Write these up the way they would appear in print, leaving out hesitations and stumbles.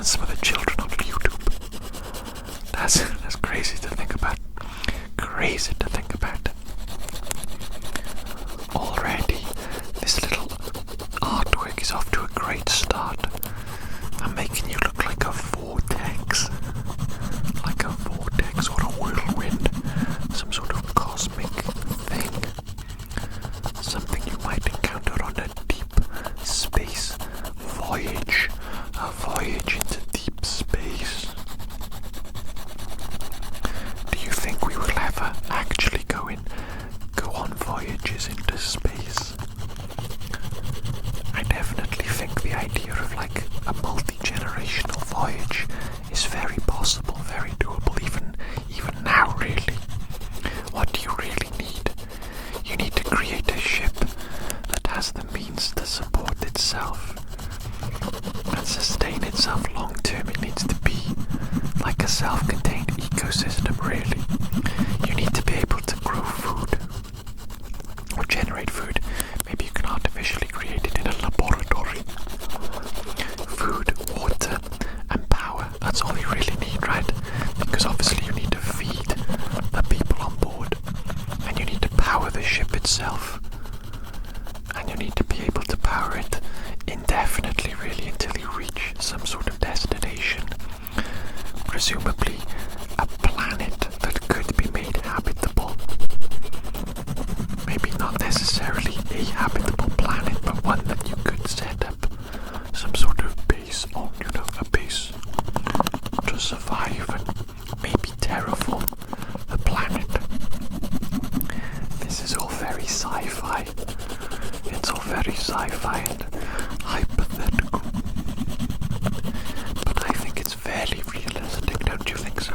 some of the children on YouTube. That's crazy to think about. Crazy to think about. Already, this little artwork is off to a great start. I'm making you look like a vortex. Like a vortex or a whirlwind. Some sort of cosmic thing. Something you might encounter on a deep space voyage. A voyage into deep space. Do you think we will ever actually go on voyages into space? I definitely think the idea of like a multi-generational voyage is very possible, very doable, even now really. What do you really need? You need to create a ship that has the means to support itself and sustain itself long term. It needs to be like a self-contained ecosystem really. You need to be able to grow food or generate food. Maybe you can artificially create it in a laboratory. Food, water and power, that's all you really need, right? Because obviously you need to feed the people on board, and you need to power the ship itself, and you need to be able to power it indefinitely really until you reach some sort of destination, presumably a planet that could be made habitable. Maybe not necessarily a habitable planet, but one that you could set up some sort of base on, a base to survive and maybe terraform the planet. This is all very sci-fi. It's all very sci-fi and hypothetical. But I think it's fairly realistic, don't you think so?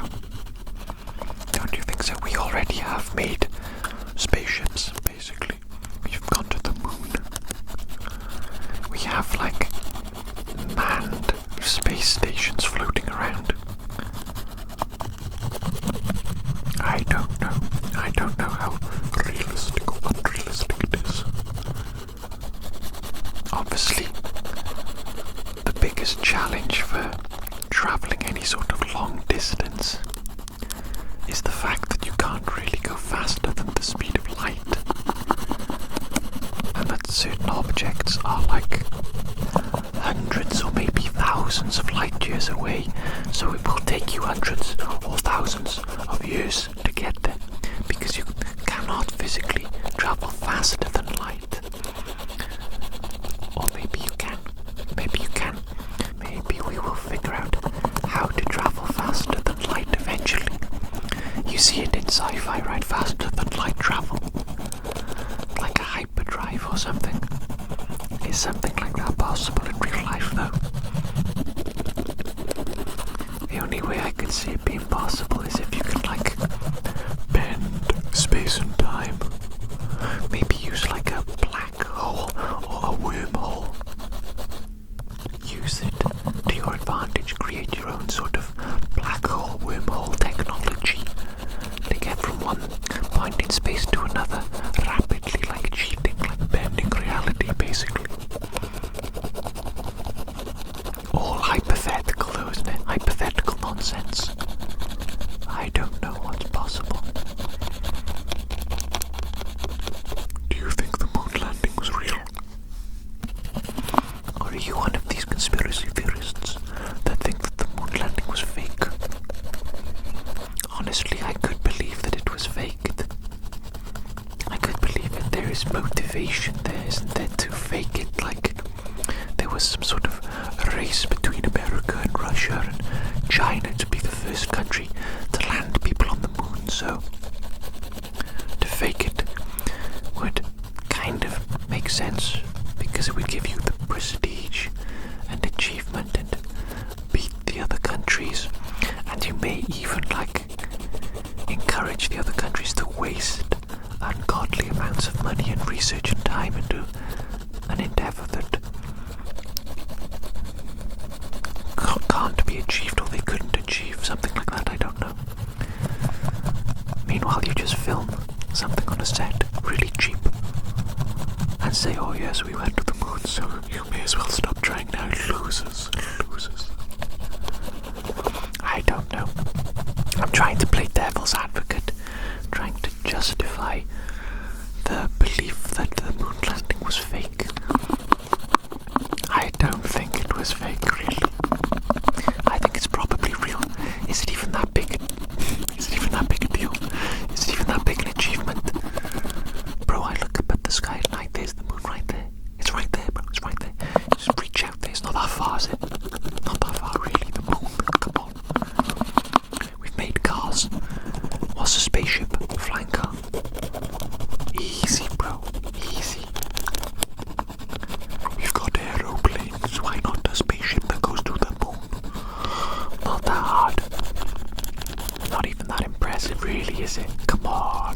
Don't you think so? We already have made spaceships, basically. We've gone to the moon. We have like manned space stations floating around. I don't know how realistic or unrealistic it is. Obviously, the biggest challenge for traveling any sort of long distance is the fact that you can't really go faster than the speed of light, and that certain objects are like hundreds or maybe thousands of light years away, so it will take you hundreds or thousands of years to get there, because you cannot physically travel faster than light. Or maybe you can. Maybe we will figure out how to travel faster than light eventually. You see it in sci-fi, right? Faster than light travel. Like a hyperdrive or something. Is something like that possible in real life though? The only way I could see it being possible is if you could like bend space and time. Maybe use like a black hole or a wormhole. Use it to your advantage. Create your own sort of black hole, wormhole technology to get from one point in space to another rapidly, like cheating, like bending reality basically. All hypothetical though, isn't it? Hypothetical nonsense. I don't know what's possible. Do you think the moon landing was real? Or are you one of these conspiracy theorists that think that the moon landing was fake? Honestly, I could believe that it was faked. I could believe that there is motivation there, isn't there, to fake it, like there was some sort of race between America and Russia and China to be the first country to land people on the moon, so to fake it would kind of make sense, because it would give you the prestige and achievement and beat the other countries, and you may even like encourage the other countries to waste ungodly amounts of money and research and time into an endeavor that can't be achieved, or they couldn't achieve, something like that, I don't know. Meanwhile, you just film something on a set, really cheap, and say, oh yes, we went to the moon, so you may as well stop trying now, losers. I don't know. I'm trying to play devil's advocate, trying to justify the belief that the moon landing was fake. I don't think it was fake, really. I think it's probably real. Is it even that big? Is it even that big a deal? Is it even that big an achievement? Bro, I look up at the sky at night, there's the moon right there. It's right there, bro, it's right there. Just reach out there, it's not that far, is it? Not that far, really, the moon, come on. We've made cars. What's a spaceship? A flying car? Easy, bro, easy. We've got aeroplanes, why not a spaceship that goes to the moon? Not that hard. Not even that impressive, really, is it? Come on.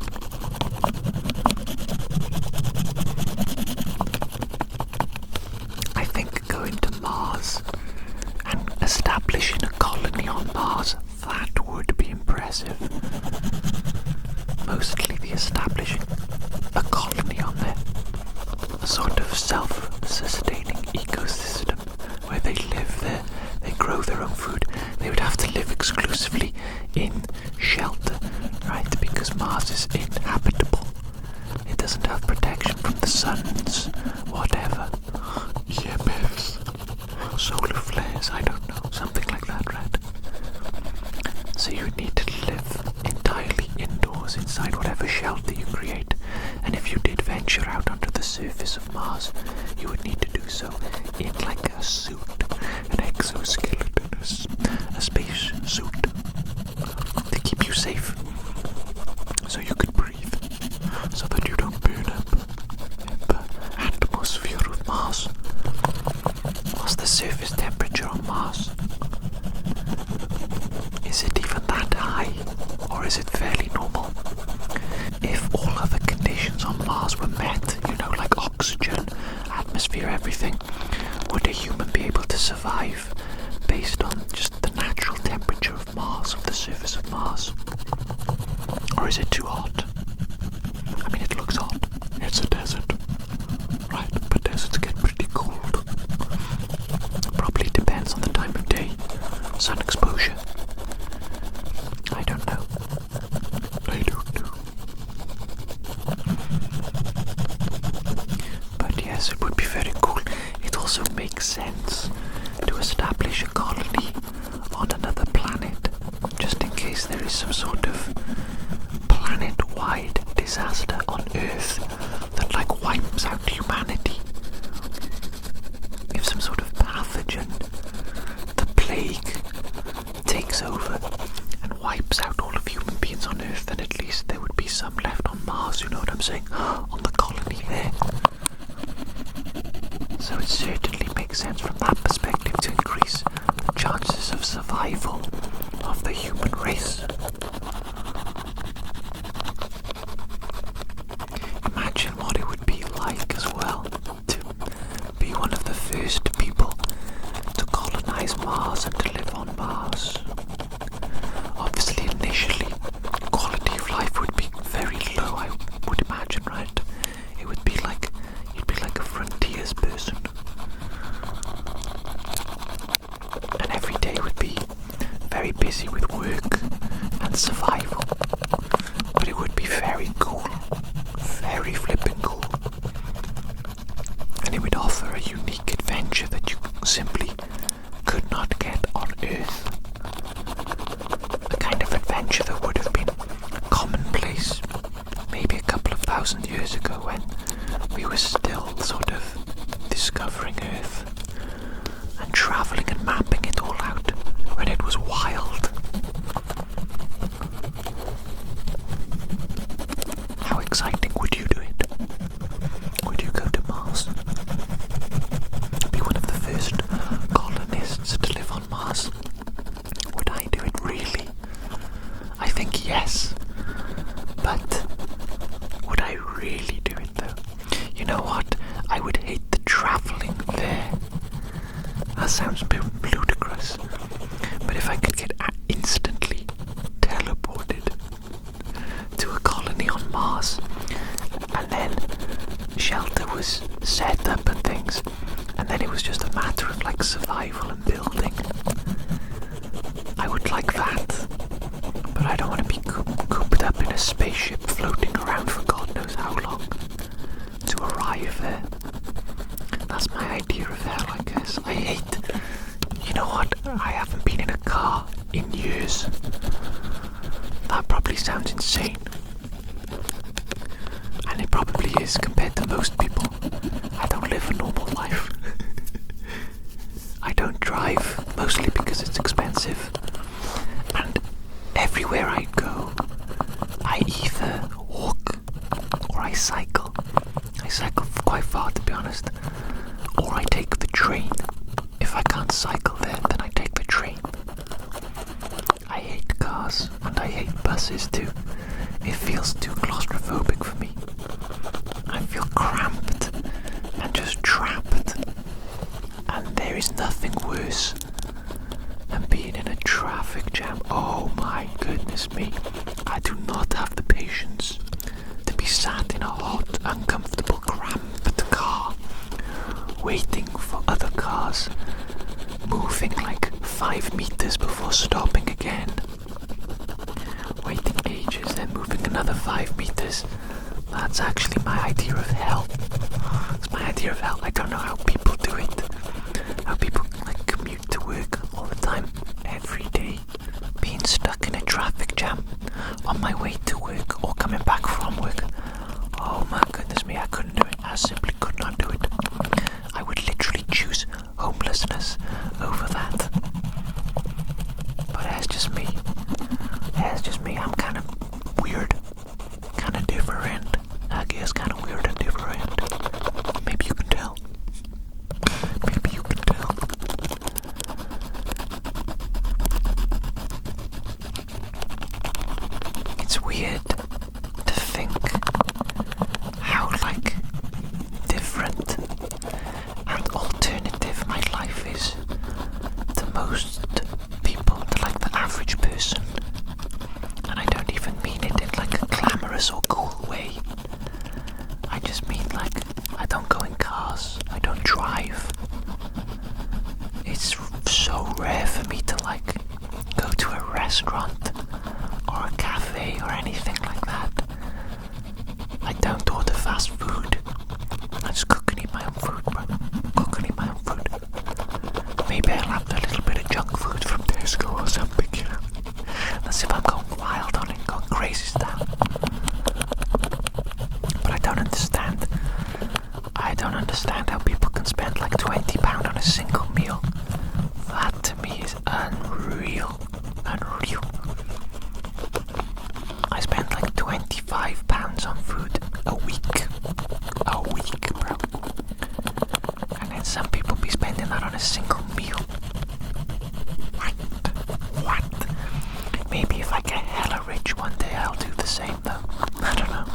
I think going to Mars and establishing a colony on Mars, that would be impressive. Mostly the establishing a colony on there, a sort of self-sustaining ecosystem where they live there, they grow their own food. They would have to live exclusively in shelter, right? Because Mars is inhabitable. It doesn't have protection from the sun's whatever. EMFs, solar flares, I don't know, something like that, right? So you would need to live entirely indoors inside whatever shelter you create. And if you did venture out onto the surface of Mars, you would need to do so in like a suit, an exoskeleton, a space suit to keep you safe, so you could breathe, so that you don't burn up in the atmosphere of Mars. What's the surface temperature on Mars? Is it even that high, or is it fairly normal? If all other conditions on Mars were met, you know, like oxygen, atmosphere, everything, would a human be able to survive based on just the natural temperature of Mars, of the surface of Mars? Or is it too hot? I mean, it looks hot. It's a desert, right? But deserts get pretty cold. Probably depends on the time of day, sun exposure. I don't know. I don't know. But yes, it would be very cool. It also makes sense to establish a colony on another planet, just in case there is some sort of planet-wide disaster on Earth that like wipes out humanity. If some sort of pathogen, the plague, takes over and wipes out all of human beings on Earth, then at least there would be some left on Mars, you know what I'm saying? On the colony there. So it certainly makes sense from that perspective to increase the chances of survival of the human race. Imagine what it would be like as well to be one of the first people to colonize Mars and to live on Mars. Obviously, initially, quality of life would be very low, I would imagine, right? It would be like, you'd be like a frontiers person. And every day would be very busy with work and survival. But it would be very cool. Very flippin' cool. And it would offer a unique adventure that you simply could not get on Earth. A kind of adventure that would have been commonplace maybe a couple of thousand years ago when we were still sort of discovering Earth and travelling and mapping it all out, when it was wild. How exciting would you do it? Would you go to Mars? Be one of the first colonists to live on Mars? Would I do it really? I think yes. But would I really do it though? You know what? I would hate the travelling there. That sounds a bit ludicrous. But if I could get instantly teleported to a colony on Mars, and then shelter was set up and things, and then it was just a matter of like survival and building, I I would like that. But I don't want to be cooped up in a spaceship floating around for God knows how long to arrive there. That's my idea of hell, I guess. I hate... You know what? I haven't been in a car in years. That probably sounds insane. And it probably is compared to most people. I don't live a normal life. I don't drive, mostly because it's expensive. And everywhere I go, I either walk or I cycle. I cycle quite far, to be honest. Or I take the train. If I can't cycle there, then I take the train. I hate cars and I hate buses too. It feels too claustrophobic for me. I feel cramped and just trapped. And there is nothing worse than being in a traffic jam. Oh my goodness me. I do not have the patience to be sat in a hot, uncomfortable, cramped car, waiting for other cars, moving like 5 meters before stopping again, waiting ages, then moving another 5 meters. That's actually my idea of hell. It's my idea of hell. I don't know how people do it. How people like commute to work all the time, every day, being stuck in a traffic jam on my way to work or coming back from work. Oh my goodness me, I couldn't do it. I simply could not do it. I would literally choose homelessness over that. But that's just me. That's just me. I'm kind of weird. Kind of different. I guess kind of weird and different. Maybe you can tell. Maybe you can tell. It's weird to think how like different and alternative my life is to most people, to like the average person. And I don't even mean it in like a glamorous or cool way. I just mean like I don't go in cars, I don't drive. It's so rare for me to like go to a restaurant or a cafe or anything like that. I don't order fast food. I just cook and eat my own food, bro. Cook and eat my own food. Maybe I'll have a little bit of junk food from Tesco or something, you know. That's if I'm going wild on it, going crazy style. But I don't understand. I don't understand how people can spend like £20 on a single meal. That to me is unreal. Unreal. I spend like £25 on food a week. A week, bro. And then some people be spending that on a single meal. What? What? Maybe if I get hella rich one day I'll do the same though. I don't know.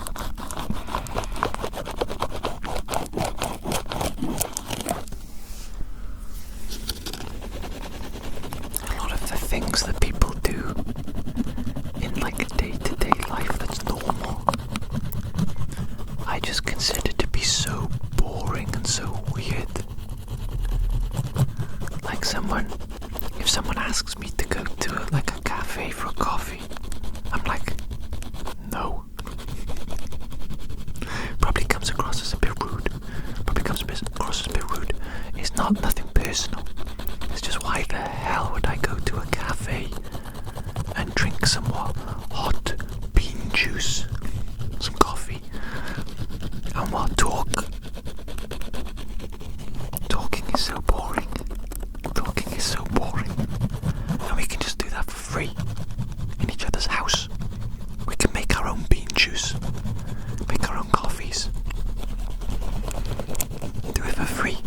A lot of the things that people do in like a day-to-day life that's normal, I just consider to be so boring and so weird. Like if someone asks me to go to like a cafe for a coffee, I'm like, no. Probably comes across as a bit rude. It's not nothing personal. It's just why the hell would I go to a cafe and drink some more hot bean juice, some coffee, and more talk? Talking is so boring. Talking is so boring. And we can just do that for free in each other's house. We can make our own bean juice, make our own coffees, do it for free.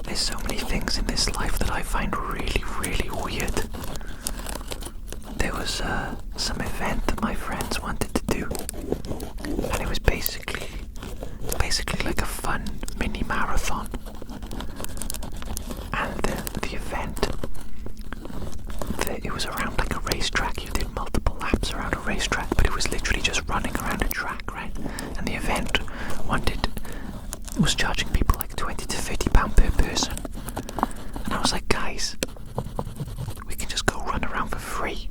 There's so many things in this life that I find really, really weird. There was some event that my friends wanted to do, and it was basically like a fun mini marathon. And the event, it was around like a racetrack. You did multiple laps around a racetrack, but it was literally just running around a track, right? And the event was charging people like £20 to £30 per person. And I was like, guys, around for free.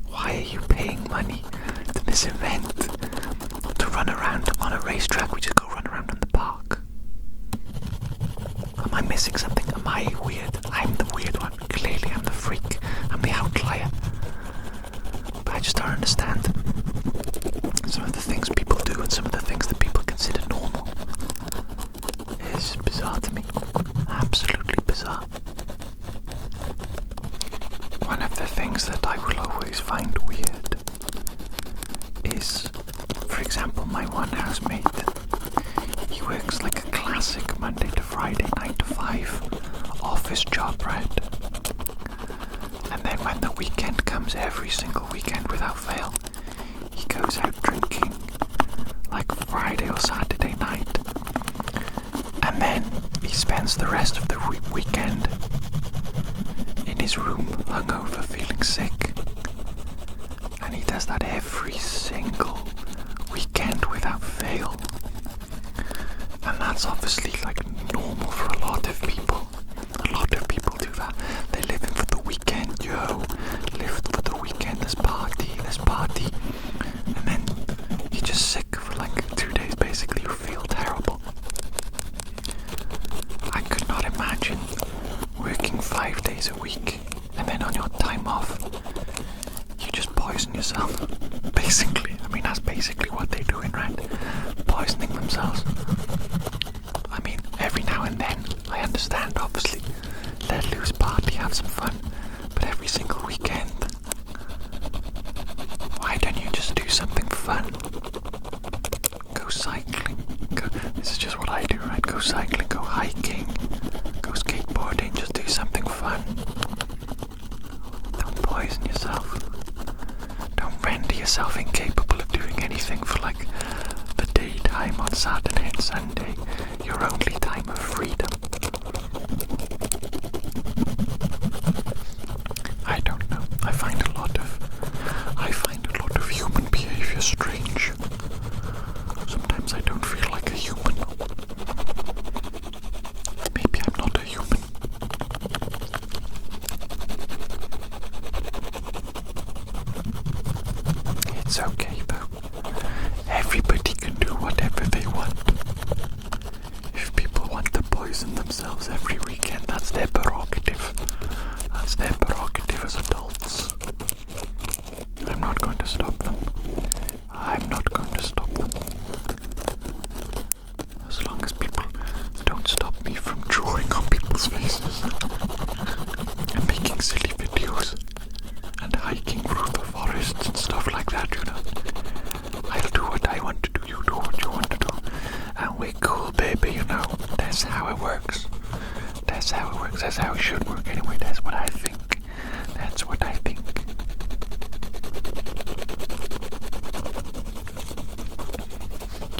Why are you paying money to this event to run around on a racetrack? We just go run around in the park. Am I missing something? Am I weird? I'm the weird one. Clearly I'm the freak. I'm the outlier. But I just don't understand some of the things people do and some of the things that people consider normal. It's bizarre to me. Absolutely bizarre. One of the things that I will always find weird is, for example, my one housemate. He works like a classic Monday to Friday, 9 to 5 office job, right? And then when the weekend comes, every single weekend without fail, he goes out drinking like Friday or Saturday night. And then he spends the rest of the weekend in his room, hungover, feeling sick. And he does that every single weekend without fail. And that's obviously like normal for a lot of people. A lot of people do that. They live in for the weekend, live for the weekend, there's party. And then you're just sick for like 2 days basically, you feel terrible. I could not imagine working 5 days a week and then on your time off you just poison yourself. Basically, I mean that's basically what they're doing, right? Poisoning themselves. I mean, every now and then I understand, obviously, let loose, party, have some fun, but every single weekend, why don't you just do something fun? Go cycling. This is just what I do, right? Go cycling, go hiking, go skateboarding, just do something fun. Don't poison yourself. Don't render yourself incapable of doing anything for like the daytime on Saturday and Sunday, your only time of freedom. I don't know. I find a lot of human behavior strange. Sometimes I don't feel like a human. Maybe I'm not a human. It's okay though. Everybody can do whatever they want. If people want to poison themselves every weekend, that's their prerogative. That's their prerogative as adults. I'm not going to stop them. I'm not going to stop them. As long as people don't stop me from drawing on people's faces and making silly videos and hiking through the forests and stuff like that, you know. I'll do what I want to do, you do what you want to do. And we're cool, baby, you know. That's how it works. That's how it works. That's how it should work anyway. That's what I think. That's what I think.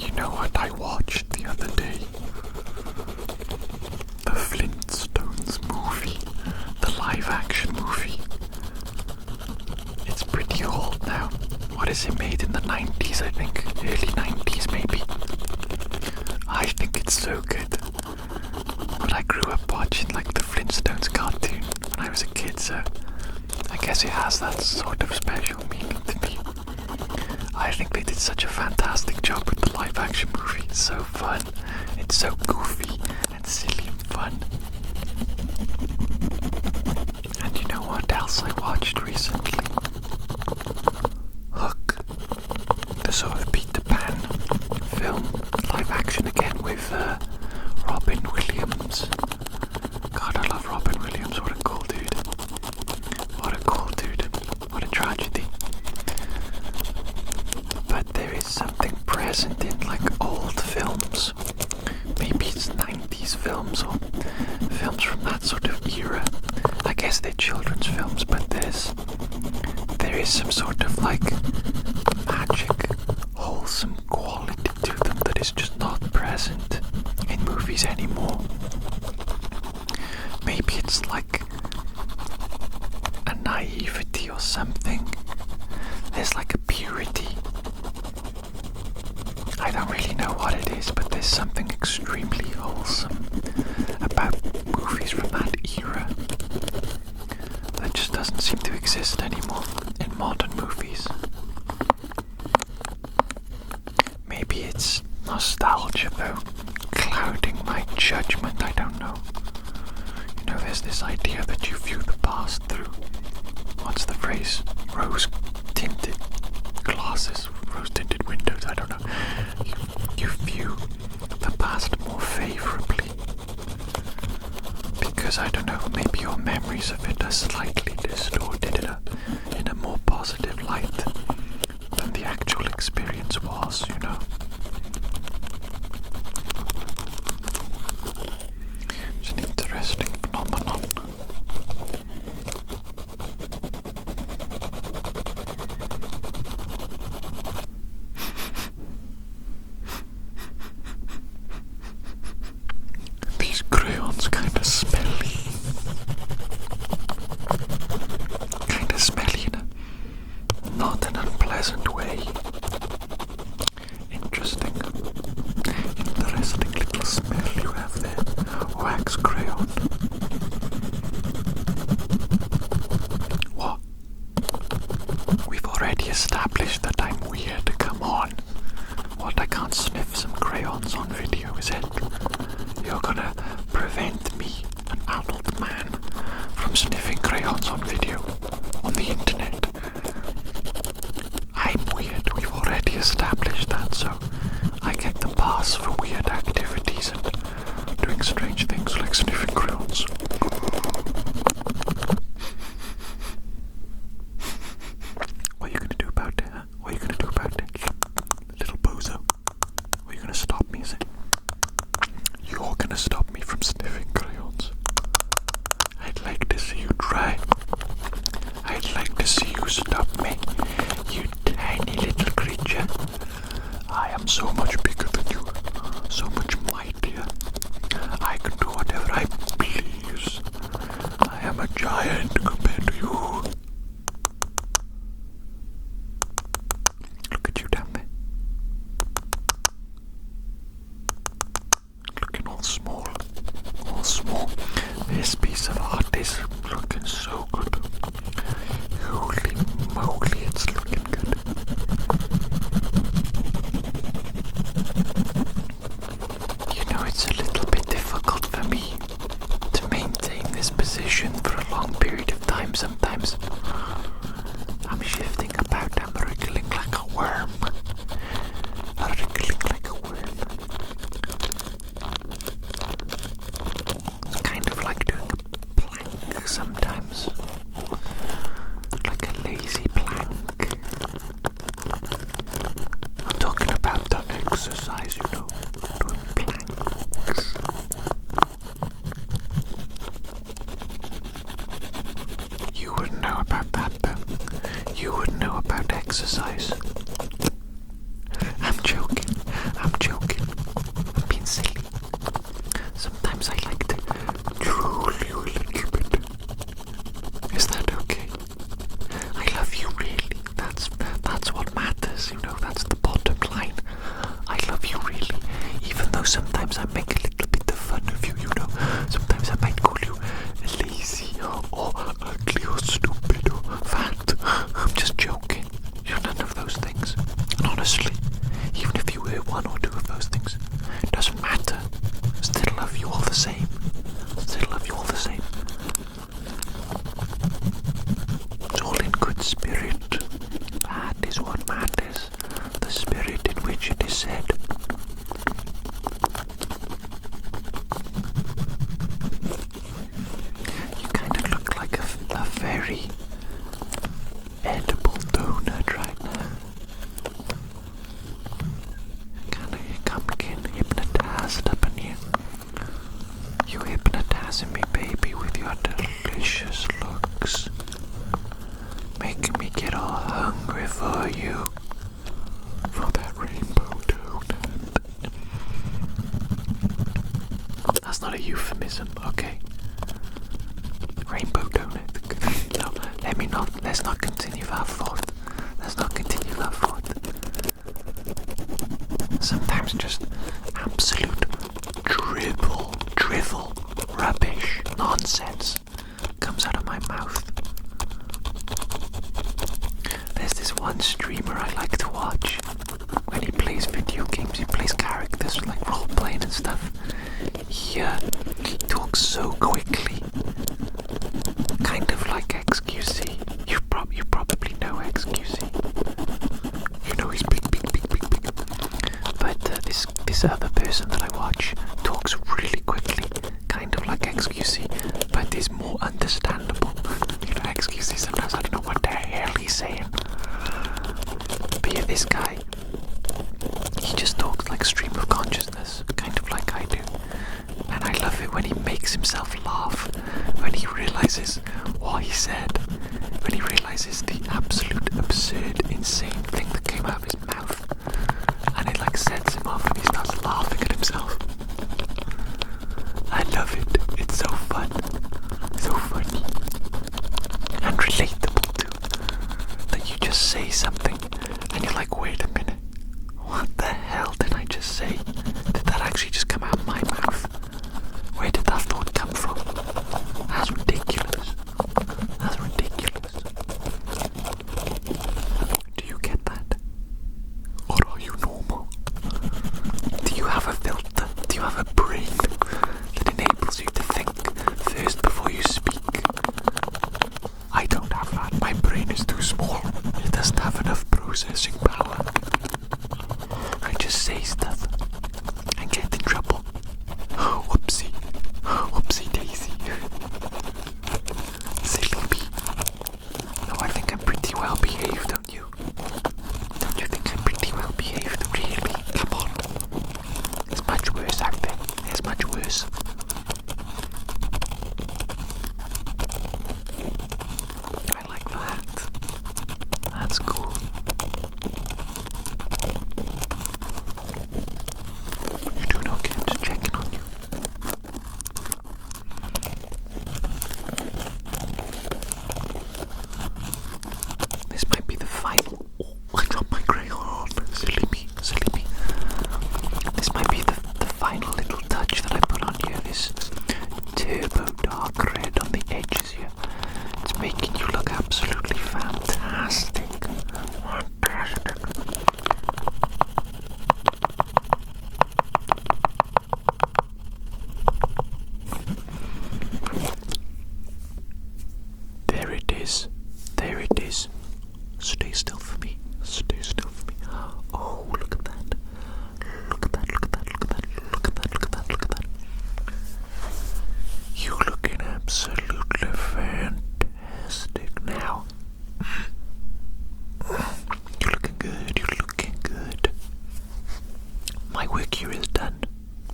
You know what I watched the other day? The Flintstones movie. The live action movie. It's pretty old now. What is it, made in the 90s, I think? Early 90s, maybe. I think it's so good. But I grew up watching like the Flintstones cartoon when I was a kid, so I guess it has that sort of special meaning to me. I think they did such a fantastic job with the live action movie. It's so fun. It's so goofy and silly and fun. And you know what else I watched recently? Hook. The sort of Peter Pan film, live action again with Robin Williams. God, I love Robin Williams. What a cool dude. What a cool dude. What a tragedy. But there is something present in like old films. Maybe it's 90s films or films from that sort of era. I guess they're children's films, but there is some sort of like magic, wholesome quality to them that is just not present in movies anymore. Maybe it's like a naivety or something. There's like a purity. I don't really know what it is, but there's something extremely wholesome about movies from that era that just doesn't seem to exist judgment, I don't know. You know, there's this idea that you view the past through, what's the phrase? Rose-tinted glasses, rose-tinted windows, I don't know. You view the past more favorably. Because, I don't know, maybe your memories of it are slightly distorted in a more positive light than the actual experience was, you know. It's an interesting phenomenon. These crayons kinda smelly. Kinda smelly in a not an unpleasant way. Interesting. Interesting little smell you have there. Wax crayon. What? We've already established that I'm weird. Come on. What, I can't sniff some crayons on video, is it? You're gonna prevent me, an adult man, from sniffing crayons on video, on the internet. I'm weird, we've already established that, so I get the pass for weird activities and doing strange things like sniffing crayons. What are you gonna do about it, huh? What are you gonna do about it? Little bozo. What are you gonna stop me, is it? You're gonna stop me from sniffing crayons. I'd like to see you try. I'd like to see you stop me, you tiny little creature. I am so much bigger than you, so much mightier. I can do whatever I please. I am a giant compared to you. Look at you down there. Looking all small, all small. This piece of art is looking so good. Holy moly, it's looking good. You know, it's a little bit difficult for me to maintain this position for a long period of time sometimes. I'm shifting about, I'm wriggling like a worm. Wriggling like a worm. It's kind of like doing a plank sometimes. Like a lazy plank. I'm talking about the exercise, you know, doing planks. You wouldn't know about that, though. You wouldn't know about exercise. I'm joking. I'm joking. I'm being silly. Sometimes I like to drool you a little bit. Is that okay? I love you, really. That's what matters, you know. That's the bottom line. I love you, really. Even though sometimes I make a little bit of fun of you, you know. Sometimes I might call you lazy or ugly or stupid or fat. I'm just joking. You're none of those things. And honestly, even if you were one or two of those things, it doesn't matter. Still love you all the same. Still love you all the same. It's all in good spirit. That is what matters. The spirit in which it is said. You kind of look like a very edible donut right now. Kind of come getting hypnotized up in here. You hypnotizing me, baby, with your delicious looks. Making me get all hungry for you. For that rainbow donut. That's not a euphemism, okay? Rainbow donut. No, let's not continue that thought. Let's not continue that thought. Sometimes just absolute drivel, rubbish, nonsense comes out of my mouth. There's this one streamer I like to watch. When he plays video games, he plays characters like role-playing and stuff. He he talks so quickly, kind of like XQC. You probably know XQC. You know he's big. But this other person that I watch talks really quickly, kind of like XQC, but is more understandable. You know, XQC sometimes I don't know what the hell he's saying. But yeah, this guy, he just talks like stream of consciousness, kind of like I do. And I love it when he makes himself laugh, when he realizes what he said, when he realizes the absolute absurd, insane thing that came out of his mouth. And it like sets him off and he starts laughing at himself. I love it. It's so fun. So funny. And relatable too. That you just say something and you're like, wait a minute. What the hell did I just say? Did that actually just come out of my mouth? Where did that thought come from? That's ridiculous. That's ridiculous. Do you get that? Or are you normal? Do you have a filter? Do you have a brain that enables you to think first before you speak? I don't have that. My brain is too small. It doesn't have enough processing power. I just say stuff and get in trouble. Whoopsie. Whoopsie daisy. Silly me. No, I think I'm pretty well behaved, don't you? Don't you think I'm pretty well behaved? Really? Come on. It's much worse out there. It's much worse. I like that. That's cool. You're doing okay? I'm just checking on you. This might be the final. Oh, I dropped my crayon. Silly me. This might be the final little touch that I put on here. This turbo dark red on the edges here. It's making you look absolutely fantastic. Fantastic. There it is. There it is. Stay still for me. Stay still for me. Oh, look at that. Look at that, look at that, look at that, look at that, look at that, look at that. You looking absolutely fantastic now. You're looking good, you're looking good. My work here is done.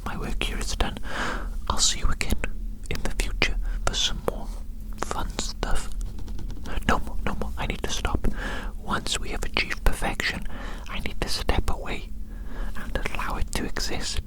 My work here is done. I'll see you again in the future for some more fun stuff. No more. I need to stop. Once we have achieved perfection, I need to step away and allow it to exist.